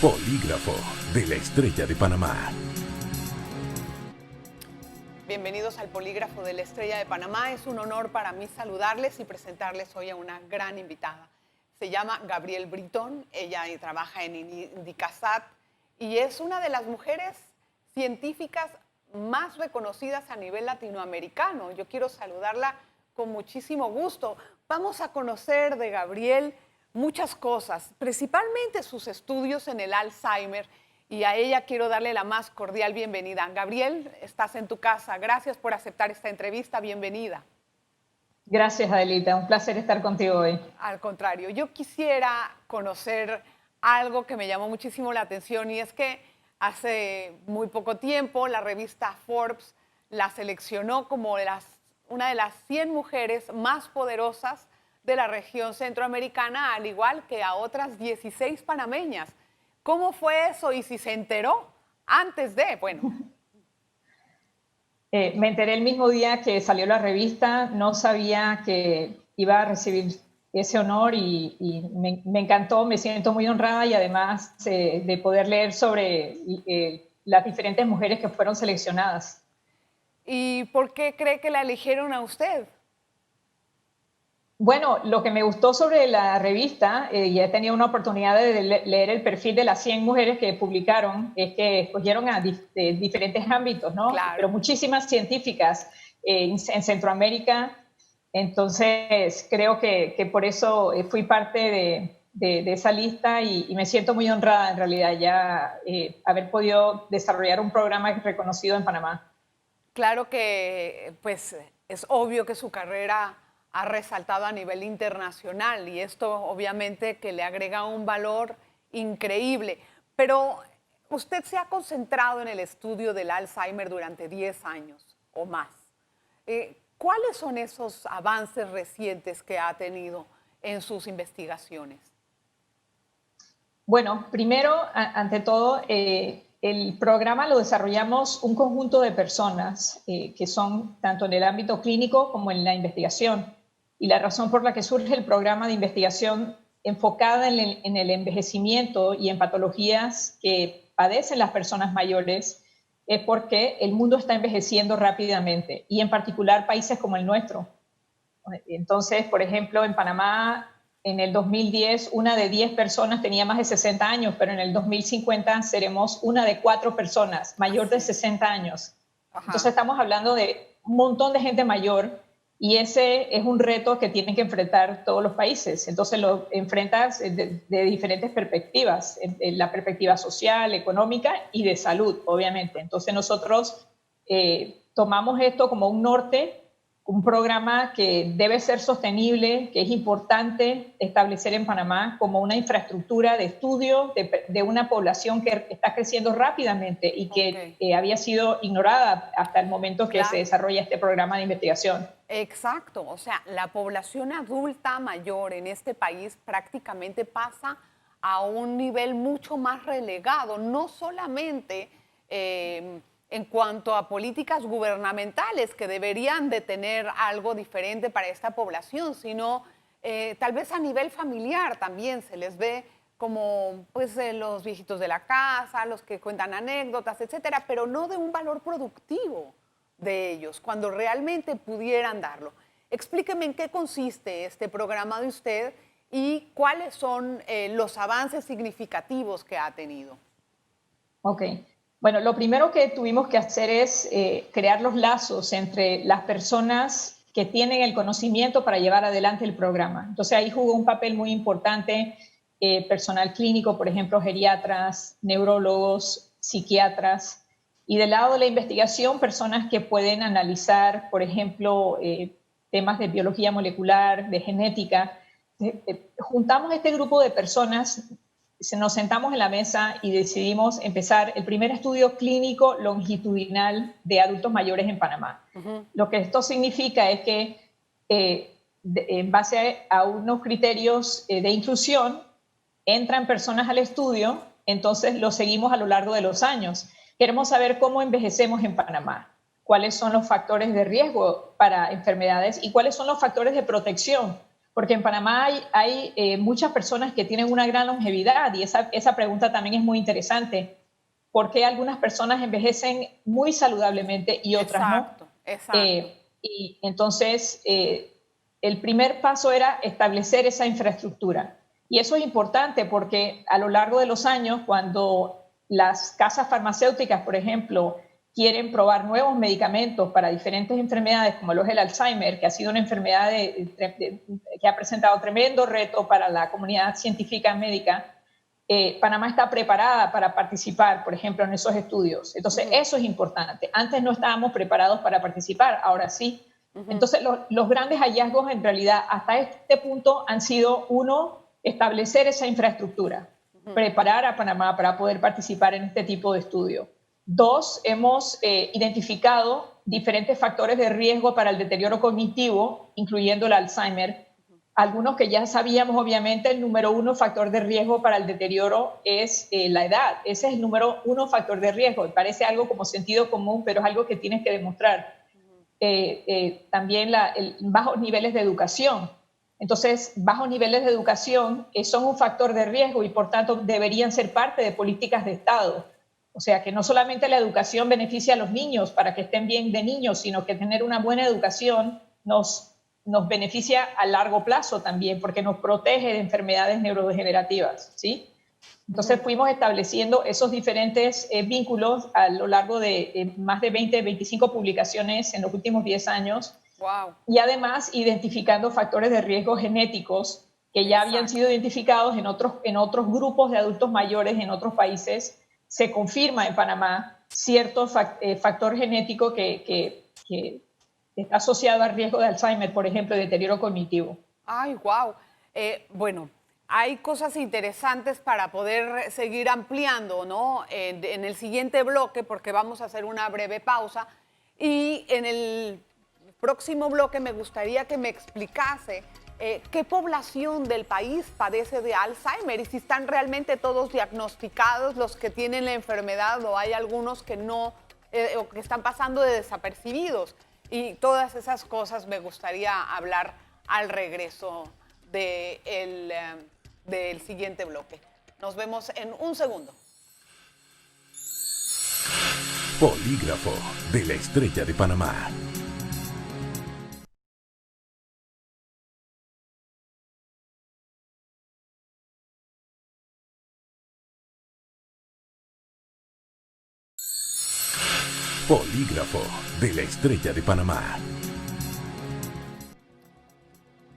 Polígrafo de la Estrella de Panamá. Bienvenidos al Polígrafo de la Estrella de Panamá. Es un honor para mí saludarles y presentarles hoy a una gran invitada. Se llama Gabrielle Britton, ella trabaja en Indicasat y es una de las mujeres científicas más reconocidas a nivel latinoamericano. Yo quiero saludarla con muchísimo gusto. Vamos a conocer de Gabrielle muchas cosas, principalmente sus estudios en el Alzheimer, y a ella quiero darle la más cordial bienvenida. Gabrielle, estás en tu casa. Gracias por aceptar esta entrevista. Bienvenida. Gracias, Adelita. Un placer estar contigo hoy. Al contrario, yo quisiera conocer algo que me llamó muchísimo la atención, y es que hace muy poco tiempo la revista Forbes la seleccionó como una de las 100 mujeres más poderosas de la región centroamericana, al igual que a otras 16 panameñas. ¿Cómo fue eso? Y si se enteró antes de, Me enteré el mismo día que salió la revista, no sabía que iba a recibir ese honor y me encantó, me siento muy honrada y además de poder leer sobre las diferentes mujeres que fueron seleccionadas. ¿Y por qué cree que la eligieron a usted? Bueno, lo que me gustó sobre la revista, y he tenido una oportunidad de leer el perfil de las 100 mujeres que publicaron, es que escogieron de diferentes ámbitos, ¿no? Claro. Pero muchísimas científicas en Centroamérica. Entonces, creo que por eso fui parte de esa lista y me siento muy honrada, en realidad, ya haber podido desarrollar un programa reconocido en Panamá. Claro que, pues, es obvio que su carrera ha resaltado a nivel internacional y esto obviamente que le agrega un valor increíble. Pero usted se ha concentrado en el estudio del Alzheimer durante 10 años o más. ¿Cuáles son esos avances recientes que ha tenido en sus investigaciones? Bueno, primero, ante todo, el programa lo desarrollamos un conjunto de personas que son tanto en el ámbito clínico como en la investigación. Y la razón por la que surge el programa de investigación enfocada en el envejecimiento y en patologías que padecen las personas mayores es porque el mundo está envejeciendo rápidamente y en particular países como el nuestro. Entonces, por ejemplo, en Panamá, en el 2010, una de 10 personas tenía más de 60 años, pero en el 2050 seremos una de 4 personas mayor de 60 años. Ajá. Entonces, estamos hablando de un montón de gente mayor y ese es un reto que tienen que enfrentar todos los países. Entonces, lo enfrentas de diferentes perspectivas, en la perspectiva social, económica y de salud, obviamente. Entonces, nosotros tomamos esto como un norte, un programa que debe ser sostenible, que es importante establecer en Panamá como una infraestructura de estudio de una población que está creciendo rápidamente y que había sido ignorada hasta el momento que se desarrolla este programa de investigación. Exacto, o sea, la población adulta mayor en este país prácticamente pasa a un nivel mucho más relegado, no solamente en cuanto a políticas gubernamentales que deberían de tener algo diferente para esta población, sino tal vez a nivel familiar también se les ve como pues, los viejitos de la casa, los que cuentan anécdotas, etcétera, pero no de un valor productivo de ellos, cuando realmente pudieran darlo. Explíqueme en qué consiste este programa de usted y cuáles son los avances significativos que ha tenido. Ok. Bueno, lo primero que tuvimos que hacer es crear los lazos entre las personas que tienen el conocimiento para llevar adelante el programa. Entonces ahí jugó un papel muy importante personal clínico, por ejemplo, geriatras, neurólogos, psiquiatras, y del lado de la investigación, personas que pueden analizar, por ejemplo, temas de biología molecular, de genética. Juntamos este grupo de personas, nos sentamos en la mesa y decidimos empezar el primer estudio clínico longitudinal de adultos mayores en Panamá. Lo que esto significa es que en base a unos criterios de inclusión, entran personas al estudio, entonces lo seguimos a lo largo de los años. Queremos saber cómo envejecemos en Panamá, cuáles son los factores de riesgo para enfermedades y cuáles son los factores de protección Porque en Panamá hay muchas personas que tienen una gran longevidad y esa pregunta también es muy interesante. ¿Por qué algunas personas envejecen muy saludablemente y otras no? Exacto, exacto. Y entonces, el primer paso era establecer esa infraestructura. Y eso es importante porque a lo largo de los años, cuando las casas farmacéuticas, por ejemplo, quieren probar nuevos medicamentos para diferentes enfermedades, como lo es el Alzheimer, que ha sido una enfermedad que ha presentado tremendo reto para la comunidad científica médica, Panamá está preparada para participar, por ejemplo, en esos estudios. Entonces, eso es importante. Antes no estábamos preparados para participar, ahora sí. Entonces, los grandes hallazgos en realidad hasta este punto han sido, uno, establecer esa infraestructura, preparar a Panamá para poder participar en este tipo de estudio. Dos, hemos identificado diferentes factores de riesgo para el deterioro cognitivo, incluyendo el Alzheimer. Algunos que ya sabíamos, obviamente, el número uno factor de riesgo para el deterioro es la edad. Ese es el número uno factor de riesgo. Parece algo como sentido común, pero es algo que tienes que demostrar. También bajos niveles de educación. Entonces, bajos niveles de educación son un factor de riesgo y, por tanto, deberían ser parte de políticas de Estado. O sea, que no solamente la educación beneficia a los niños para que estén bien de niños, sino que tener una buena educación nos beneficia a largo plazo también, porque nos protege de enfermedades neurodegenerativas, ¿sí? Entonces fuimos estableciendo esos diferentes vínculos a lo largo de más de 20, 25 publicaciones en los últimos 10 años. Wow. Y además identificando factores de riesgo genéticos que ya habían sido identificados en otros grupos de adultos mayores en otros países. Se confirma en Panamá cierto factor genético que está asociado al riesgo de Alzheimer, por ejemplo, deterioro cognitivo. Ay, wow. Bueno, hay cosas interesantes para poder seguir ampliando, ¿no? En el siguiente bloque, porque vamos a hacer una breve pausa. Y en el próximo bloque me gustaría que me explicase qué población del país padece de Alzheimer y si están realmente todos diagnosticados los que tienen la enfermedad o hay algunos que no, o que están pasando de desapercibidos. Y todas esas cosas me gustaría hablar al regreso del siguiente bloque. Nos vemos en un segundo. Polígrafo de la Estrella de Panamá. Polígrafo de la Estrella de Panamá.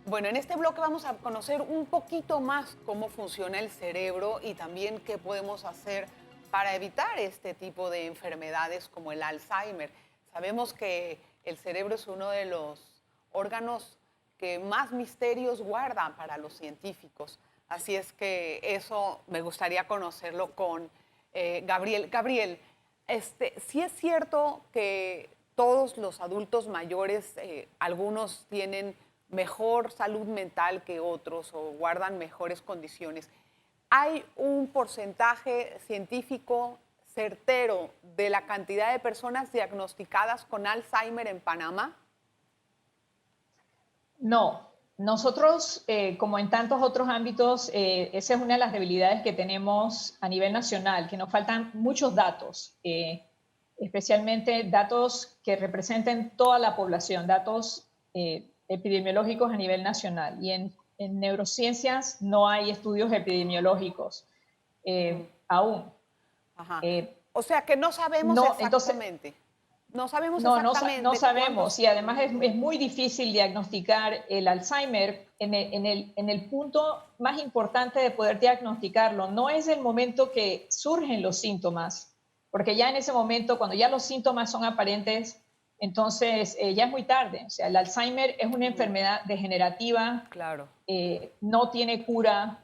Bueno, en este bloque vamos a conocer un poquito más cómo funciona el cerebro y también qué podemos hacer para evitar este tipo de enfermedades como el Alzheimer. Sabemos que el cerebro es uno de los órganos que más misterios guarda para los científicos. Así es que eso me gustaría conocerlo con Gabriel. Gabriel, sí es cierto que todos los adultos mayores, algunos tienen mejor salud mental que otros o guardan mejores condiciones. ¿Hay un porcentaje científico certero de la cantidad de personas diagnosticadas con Alzheimer en Panamá? No. Nosotros, como en tantos otros ámbitos, esa es una de las debilidades que tenemos a nivel nacional, que nos faltan muchos datos, especialmente datos que representen toda la población, datos epidemiológicos a nivel nacional. Y en neurociencias no hay estudios epidemiológicos aún. Ajá. O sea que no sabemos exactamente. No sabemos exactamente. No sabemos. Y además es muy difícil diagnosticar el Alzheimer en el punto más importante de poder diagnosticarlo. No es el momento que surgen los síntomas, porque ya en ese momento, cuando ya los síntomas son aparentes, entonces ya es muy tarde. O sea, el Alzheimer es una enfermedad degenerativa, claro. No tiene cura,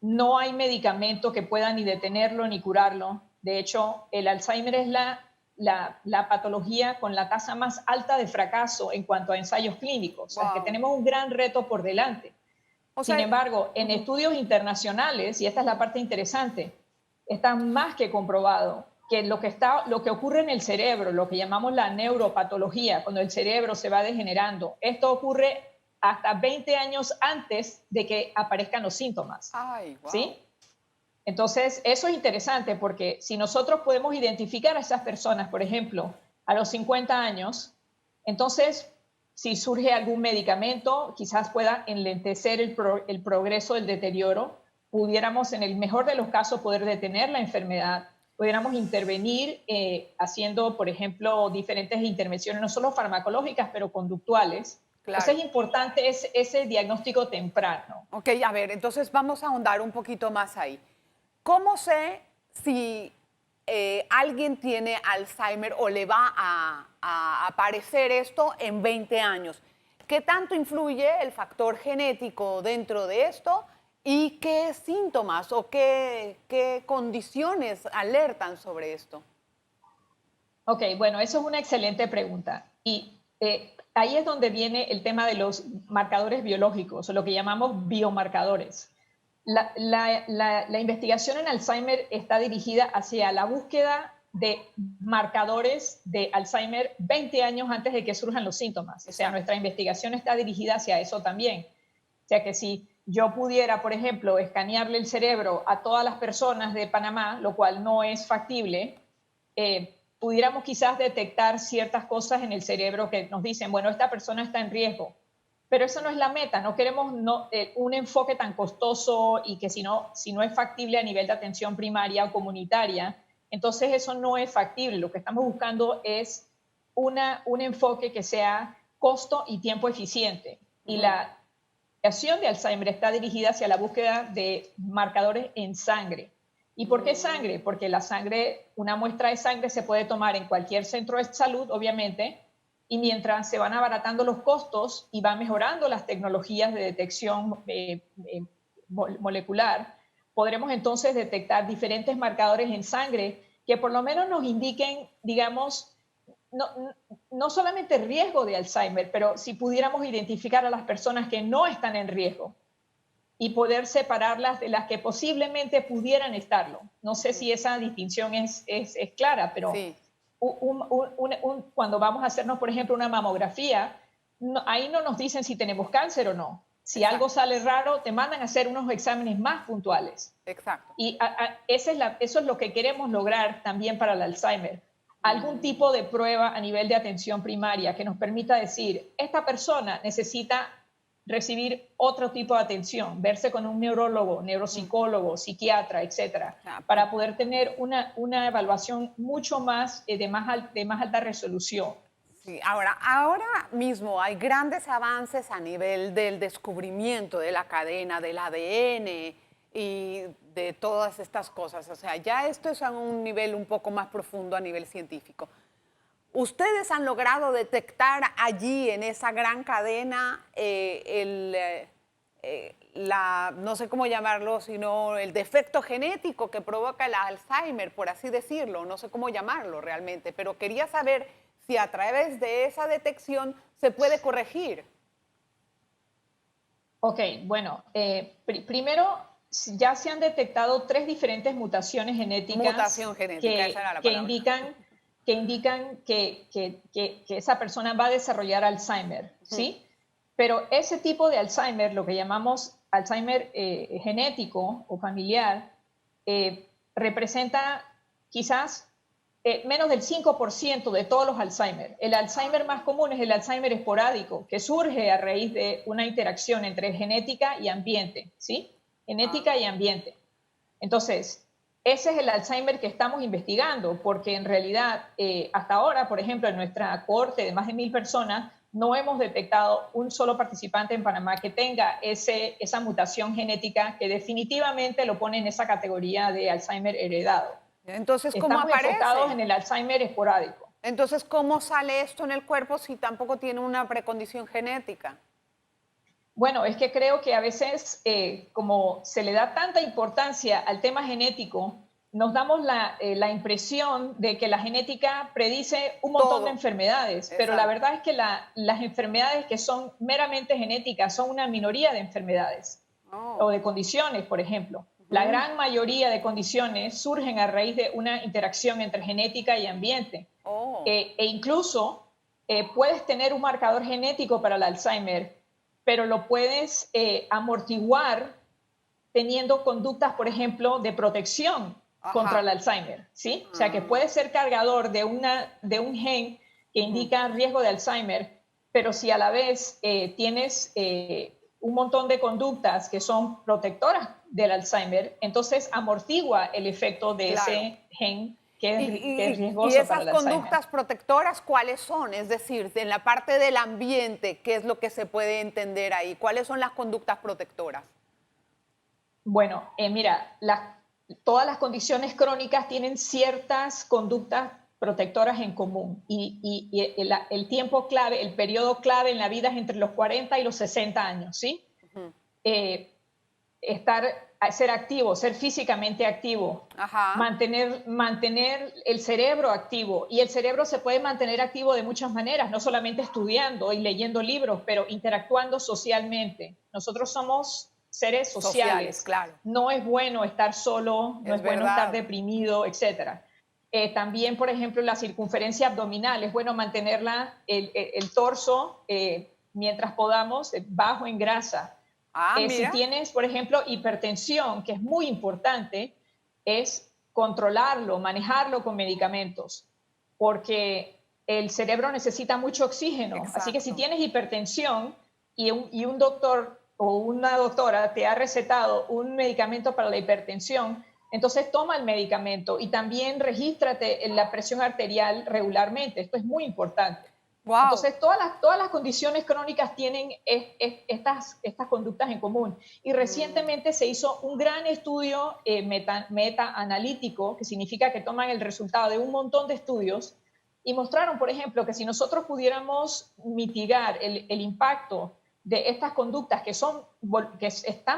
no hay medicamento que pueda ni detenerlo ni curarlo. De hecho, el Alzheimer es la patología con la tasa más alta de fracaso en cuanto a ensayos clínicos. Wow. O sea, que tenemos un gran reto por delante. Sin embargo, en estudios internacionales, y esta es la parte interesante, está más que comprobado que lo que ocurre en el cerebro, lo que llamamos la neuropatología, cuando el cerebro se va degenerando, esto ocurre hasta 20 años antes de que aparezcan los síntomas. Ay, wow. ¿Sí? Entonces, eso es interesante porque si nosotros podemos identificar a esas personas, por ejemplo, a los 50 años, entonces, si surge algún medicamento, quizás pueda enlentecer el progreso del deterioro, pudiéramos, en el mejor de los casos, poder detener la enfermedad, pudiéramos intervenir haciendo, por ejemplo, diferentes intervenciones, no solo farmacológicas, pero conductuales. Claro. Entonces, es importante ese diagnóstico temprano. Ok, a ver, entonces vamos a ahondar un poquito más ahí. ¿Cómo sé si alguien tiene Alzheimer o le va a aparecer esto en 20 años? ¿Qué tanto influye el factor genético dentro de esto y qué síntomas o qué condiciones alertan sobre esto? Ok, bueno, eso es una excelente pregunta. Y ahí es donde viene el tema de los marcadores biológicos, o lo que llamamos biomarcadores. La investigación en Alzheimer está dirigida hacia la búsqueda de marcadores de Alzheimer 20 años antes de que surjan los síntomas. O sea, nuestra investigación está dirigida hacia eso también. O sea, que si yo pudiera, por ejemplo, escanearle el cerebro a todas las personas de Panamá, lo cual no es factible, pudiéramos quizás detectar ciertas cosas en el cerebro que nos dicen, bueno, esta persona está en riesgo. Pero eso no es la meta, no queremos un enfoque tan costoso y que si no es factible a nivel de atención primaria o comunitaria, entonces eso no es factible. Lo que estamos buscando es un enfoque que sea costo y tiempo eficiente. Y la investigación de Alzheimer está dirigida hacia la búsqueda de marcadores en sangre. ¿Y por qué sangre? Porque la sangre, una muestra de sangre se puede tomar en cualquier centro de salud, obviamente, y mientras se van abaratando los costos y van mejorando las tecnologías de detección molecular, podremos entonces detectar diferentes marcadores en sangre que por lo menos nos indiquen, digamos, no solamente riesgo de Alzheimer, pero si pudiéramos identificar a las personas que no están en riesgo y poder separarlas de las que posiblemente pudieran estarlo. No sé si esa distinción es clara, pero... Sí. Cuando vamos a hacernos, por ejemplo, una mamografía, ahí no nos dicen si tenemos cáncer o no. Si algo sale raro, te mandan a hacer unos exámenes más puntuales. Exacto. Y eso es lo que queremos lograr también para el Alzheimer. Algún tipo de prueba a nivel de atención primaria que nos permita decir, esta persona necesita recibir otro tipo de atención, verse con un neurólogo, neuropsicólogo, psiquiatra, etcétera, para poder tener una evaluación mucho más de más alta resolución. Sí, ahora mismo hay grandes avances a nivel del descubrimiento de la cadena del ADN y de todas estas cosas. O sea, ya esto es a un nivel un poco más profundo a nivel científico. ¿Ustedes han logrado detectar allí, en esa gran cadena, no sé cómo llamarlo, sino el defecto genético que provoca el Alzheimer, por así decirlo? No sé cómo llamarlo realmente, pero quería saber si a través de esa detección se puede corregir. Ok, bueno, primero ya se han detectado 3 diferentes mutaciones genéticas. Mutación genética, esa era la palabra. Que indican que esa persona va a desarrollar Alzheimer, ¿sí? Pero ese tipo de Alzheimer, lo que llamamos Alzheimer genético o familiar, representa quizás menos del 5% de todos los Alzheimer. El Alzheimer más común es el Alzheimer esporádico, que surge a raíz de una interacción entre genética y ambiente, ¿sí? Genética y ambiente. Entonces, ese es el Alzheimer que estamos investigando, porque en realidad, hasta ahora, por ejemplo, en nuestra cohorte de más de 1000 personas, no hemos detectado un solo participante en Panamá que tenga esa mutación genética que definitivamente lo pone en esa categoría de Alzheimer heredado. Entonces, ¿cómo Estamos aparece? enfocados en el Alzheimer esporádico. Entonces, ¿cómo sale esto en el cuerpo si tampoco tiene una precondición genética? Bueno, es que creo que a veces, como se le da tanta importancia al tema genético, nos damos la impresión de que la genética predice un montón de enfermedades, pero la verdad es que las enfermedades que son meramente genéticas son una minoría de enfermedades o de condiciones, por ejemplo. La gran mayoría de condiciones surgen a raíz de una interacción entre genética y ambiente. E incluso puedes tener un marcador genético para el Alzheimer, pero lo puedes amortiguar teniendo conductas, por ejemplo, de protección contra el Alzheimer, ¿sí? O sea, que puedes ser cargador de un gen que indica riesgo de Alzheimer, pero si a la vez tienes un montón de conductas que son protectoras del Alzheimer, entonces amortigua el efecto de ese gen que es riesgoso esas para el Alzheimer. conductas protectoras, ¿cuáles son? Es decir, en la parte del ambiente, ¿qué es lo que se puede entender ahí? ¿Cuáles son las conductas protectoras? Bueno, mira, todas las condiciones crónicas tienen ciertas conductas protectoras en común y el tiempo clave, el periodo clave en la vida es entre los 40 y los 60 años, ¿sí? Ser activo, ser físicamente activo, mantener el cerebro activo. Y el cerebro se puede mantener activo de muchas maneras, no solamente estudiando y leyendo libros, pero interactuando socialmente. Nosotros somos seres sociales. Claro. No es bueno estar solo, no es bueno estar deprimido, etc. También, por ejemplo, la circunferencia abdominal, es bueno mantenerla, el torso, mientras podamos, bajo en grasa. Si tienes, por ejemplo, hipertensión, que es muy importante, es controlarlo, manejarlo con medicamentos, porque el cerebro necesita mucho oxígeno. Exacto. Así que si tienes hipertensión y un doctor o una doctora te ha recetado un medicamento para la hipertensión, entonces toma el medicamento y también regístrate en la presión arterial regularmente. Esto es muy importante. Wow. Entonces, todas las condiciones crónicas tienen estas conductas en común. Y recientemente se hizo un gran estudio meta-analítico, que significa que toman el resultado de un montón de estudios y mostraron, por ejemplo, que si nosotros pudiéramos mitigar el impacto de estas conductas que están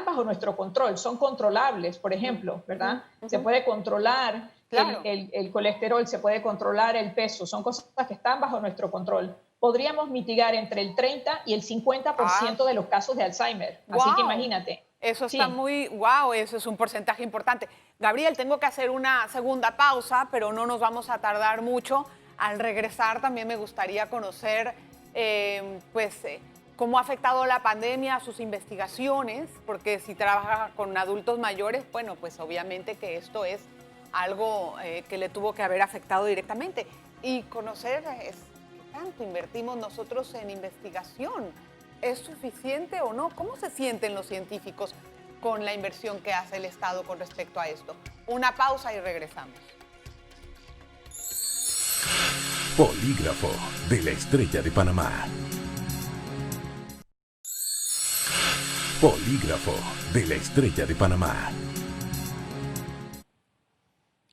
bajo nuestro control, son controlables, por ejemplo, ¿verdad? Se puede controlar el colesterol, se puede controlar el peso, son cosas que están bajo nuestro control. Podríamos mitigar entre el 30 y el 50% de los casos de Alzheimer. Así que imagínate. Eso está eso es un porcentaje importante. Gabriel, tengo que hacer una segunda pausa, pero no nos vamos a tardar mucho. Al regresar también me gustaría conocer, cómo ha afectado la pandemia a sus investigaciones, porque si trabaja con adultos mayores, bueno, pues obviamente que esto es algo que le tuvo que haber afectado directamente. Y conocer qué tanto invertimos nosotros en investigación. ¿Es suficiente o no? ¿Cómo se sienten los científicos con la inversión que hace el Estado con respecto a esto? Una pausa y regresamos. Polígrafo de la Estrella de Panamá. Polígrafo de la Estrella de Panamá.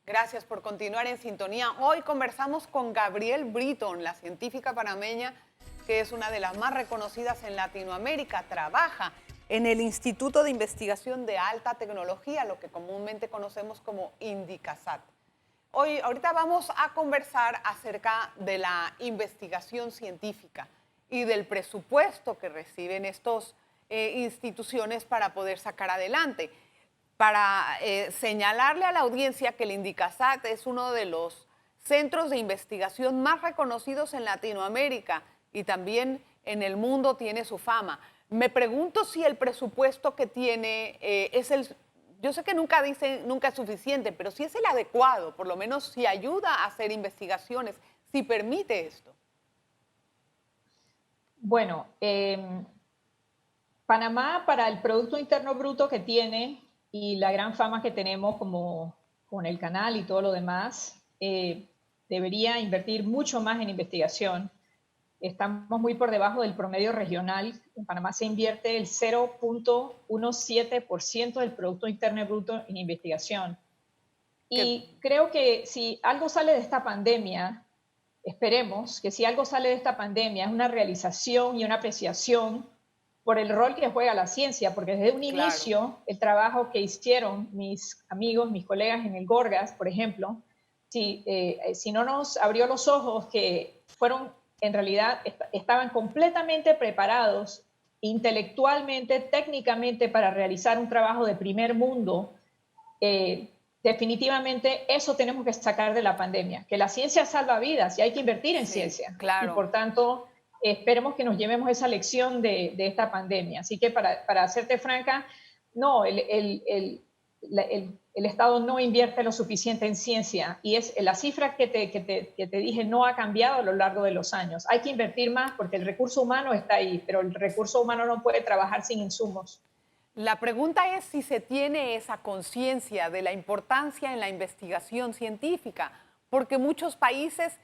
Gracias por continuar en sintonía. Hoy conversamos con Gabrielle Britton, la científica panameña que es una de las más reconocidas en Latinoamérica. Trabaja en el Instituto de Investigación de Alta Tecnología, lo que comúnmente conocemos como INDICASAT. Ahorita vamos a conversar acerca de la investigación científica y del presupuesto que reciben estas instituciones para poder sacar adelante. Para señalarle a la audiencia que el INDICASAT es uno de los centros de investigación más reconocidos en Latinoamérica y también en el mundo tiene su fama. Me pregunto si el presupuesto que tiene yo sé que nunca es suficiente, pero si es el adecuado, por lo menos si ayuda a hacer investigaciones, si permite esto. Bueno, Panamá, para el Producto Interno Bruto que tiene y la gran fama que tenemos como con el canal y todo lo demás, debería invertir mucho más en investigación. Estamos muy por debajo del promedio regional. En Panamá se invierte el 0.17% del Producto Interno Bruto en investigación. Y creo que si algo sale de esta pandemia, esperemos que si algo sale de esta pandemia es una realización y una apreciación por el rol que juega la ciencia, porque desde un inicio el trabajo que hicieron mis amigos, mis colegas en el Gorgas, por ejemplo, si no nos abrió los ojos que en realidad estaban completamente preparados intelectualmente, técnicamente para realizar un trabajo de primer mundo, definitivamente eso tenemos que sacar de la pandemia, que la ciencia salva vidas y hay que invertir en ciencia. Claro. Y por tanto, esperemos que nos llevemos esa lección de esta pandemia. Así que para serte franca, no, el Estado no invierte lo suficiente en ciencia y es la cifra que te dije no ha cambiado a lo largo de los años. Hay que invertir más porque el recurso humano está ahí, pero el recurso humano no puede trabajar sin insumos. La pregunta es si se tiene esa conciencia de la importancia en la investigación científica, porque muchos países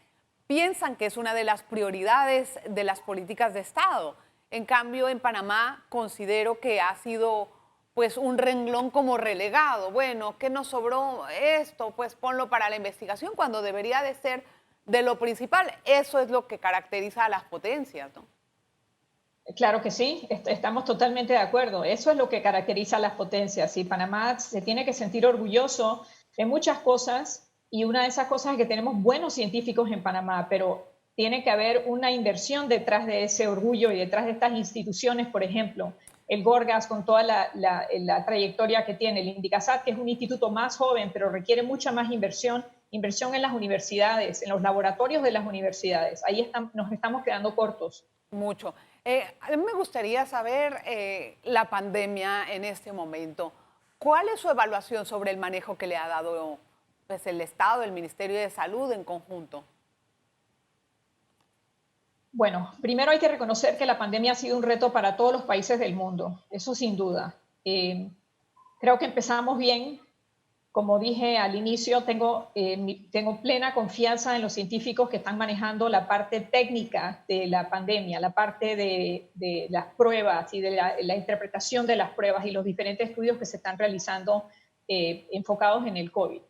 piensan que es una de las prioridades de las políticas de Estado. En cambio, en Panamá considero que ha sido pues un renglón como relegado. Bueno, ¿qué nos sobró esto? Pues ponlo para la investigación cuando debería de ser de lo principal. Eso es lo que caracteriza a las potencias, ¿no? Claro que sí, estamos totalmente de acuerdo. Eso es lo que caracteriza a las potencias y Panamá se tiene que sentir orgulloso de muchas cosas y una de esas cosas es que tenemos buenos científicos en Panamá, pero tiene que haber una inversión detrás de ese orgullo y detrás de estas instituciones, por ejemplo, el Gorgas con toda la trayectoria que tiene, el Indicasat, que es un instituto más joven, pero requiere mucha más inversión en las universidades, en los laboratorios de las universidades. Ahí nos estamos quedando cortos. Mucho. A mí me gustaría saber la pandemia en este momento. ¿Cuál es su evaluación sobre el manejo que le ha dado pues, el Estado, el Ministerio de Salud en conjunto? Bueno, primero hay que reconocer que la pandemia ha sido un reto para todos los países del mundo, eso sin duda. Creo que empezamos bien. Como dije al inicio, tengo plena confianza en los científicos que están manejando la parte técnica de la pandemia, la parte de las pruebas y de la interpretación de las pruebas y los diferentes estudios que se están realizando enfocados en el COVID.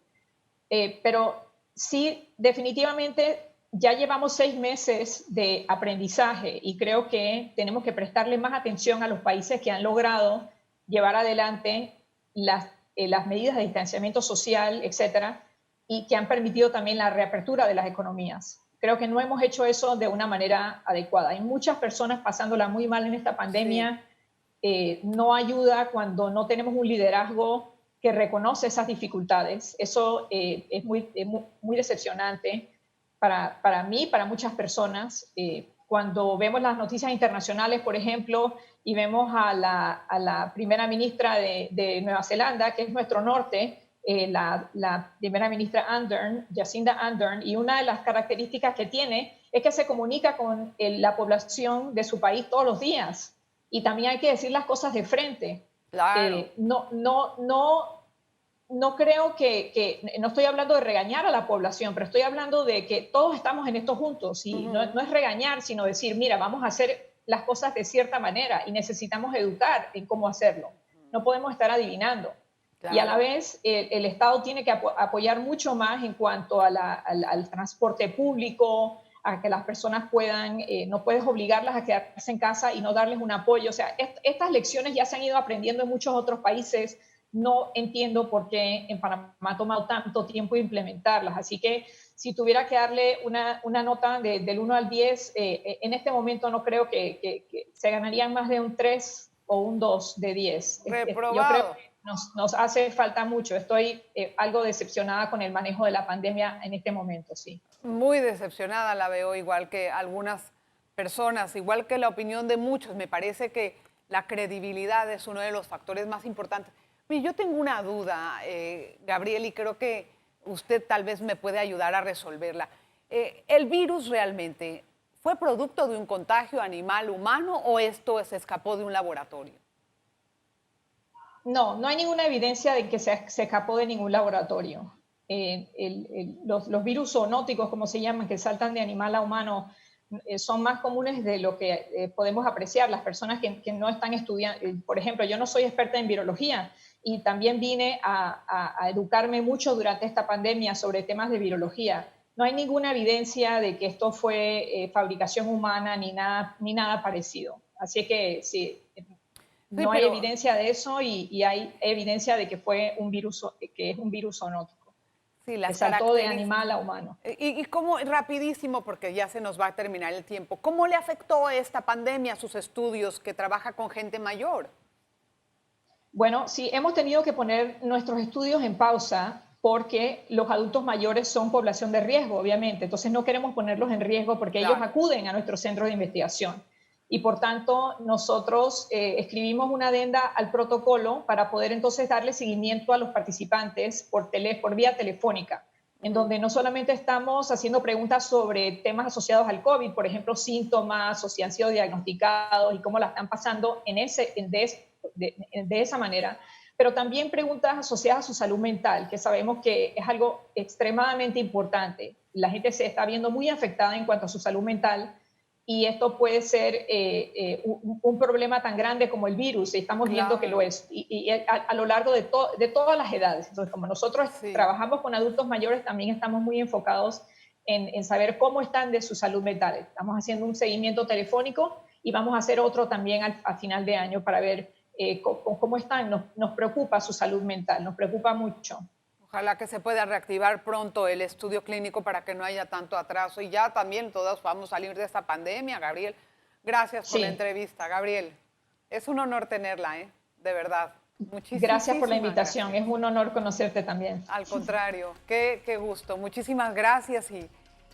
Pero sí, definitivamente ya llevamos 6 meses de aprendizaje y creo que tenemos que prestarle más atención a los países que han logrado llevar adelante las medidas de distanciamiento social, etcétera, y que han permitido también la reapertura de las economías. Creo que no hemos hecho eso de una manera adecuada. Hay muchas personas pasándola muy mal en esta pandemia. Sí. No ayuda cuando no tenemos un liderazgo que reconoce esas dificultades. Eso es muy decepcionante para mí, para muchas personas. Cuando vemos las noticias internacionales, por ejemplo, y vemos a la primera ministra de Nueva Zelanda, que es nuestro norte, la primera ministra Ardern, Jacinda Ardern, y una de las características que tiene es que se comunica con la población de su país todos los días. Y también hay que decir las cosas de frente. Claro. No creo no estoy hablando de regañar a la población, pero estoy hablando de que todos estamos en esto juntos y no es regañar, sino decir, mira, vamos a hacer las cosas de cierta manera y necesitamos educar en cómo hacerlo. No podemos estar adivinando. Claro. Y a la vez el Estado tiene que apoyar mucho más en cuanto al transporte público, a que las personas puedan, no puedes obligarlas a quedarse en casa y no darles un apoyo. O sea, estas lecciones ya se han ido aprendiendo en muchos otros países. No entiendo por qué en Panamá ha tomado tanto tiempo implementarlas. Así que si tuviera que darle una nota del 1 al 10, en este momento no creo que se ganarían más de un 3 o un 2 de 10. Reprobado. Yo creo que nos hace falta mucho. Estoy algo decepcionada con el manejo de la pandemia en este momento, sí. Muy decepcionada la veo, igual que algunas personas, igual que la opinión de muchos. Me parece que la credibilidad es uno de los factores más importantes. Yo tengo una duda, Gabriel, y creo que usted tal vez me puede ayudar a resolverla. ¿El virus realmente fue producto de un contagio animal-humano o esto se escapó de un laboratorio? No hay ninguna evidencia de que se escapó de ningún laboratorio. Los virus zoonóticos, como se llaman, que saltan de animal a humano, son más comunes de lo que podemos apreciar. Las personas que no están estudiando, por ejemplo, yo no soy experta en virología y también vine a educarme mucho durante esta pandemia sobre temas de virología. No hay ninguna evidencia de que esto fue fabricación humana ni nada parecido. Así que sí, no hay evidencia de eso y hay evidencia de que fue que es un virus zoonótico. Sí, las que saltó de animal a humano. Y cómo, rapidísimo, porque ya se nos va a terminar el tiempo, ¿cómo le afectó esta pandemia a sus estudios que trabaja con gente mayor? Bueno, sí, hemos tenido que poner nuestros estudios en pausa porque los adultos mayores son población de riesgo, obviamente. Entonces no queremos ponerlos en riesgo porque ellos acuden a nuestros centros de investigación. Y por tanto, nosotros escribimos una adenda al protocolo para poder entonces darle seguimiento a los participantes por vía telefónica, en donde no solamente estamos haciendo preguntas sobre temas asociados al COVID, por ejemplo, síntomas o si han sido diagnosticados y cómo la están pasando de esa manera, pero también preguntas asociadas a su salud mental, que sabemos que es algo extremadamente importante. La gente se está viendo muy afectada en cuanto a su salud mental y esto puede ser un problema tan grande como el virus, y estamos viendo que lo es, y a lo largo de todas las edades. Entonces, como nosotros trabajamos con adultos mayores, también estamos muy enfocados en saber cómo están de su salud mental. Estamos haciendo un seguimiento telefónico y vamos a hacer otro también al final de año para ver cómo están. Nos preocupa su salud mental, nos preocupa mucho. Ojalá que se pueda reactivar pronto el estudio clínico para que no haya tanto atraso y ya también todos vamos a salir de esta pandemia. Gabriel, gracias por la entrevista. Gabriel, es un honor tenerla, de verdad. Gracias por la invitación, es un honor conocerte también. Al contrario, qué gusto. Muchísimas gracias y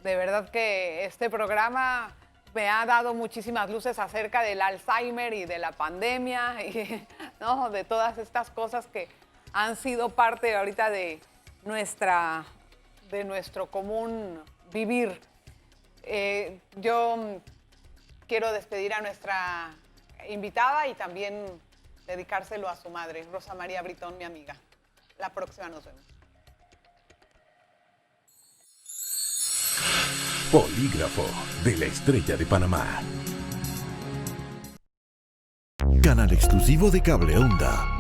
de verdad que este programa me ha dado muchísimas luces acerca del Alzheimer y de la pandemia y ¿no? de todas estas cosas que han sido parte ahorita de nuestro común vivir. Yo quiero despedir a nuestra invitada y también dedicárselo a su madre, Rosa María Britón, mi amiga. La próxima nos vemos. Polígrafo de la Estrella de Panamá. Canal exclusivo de Cable Onda.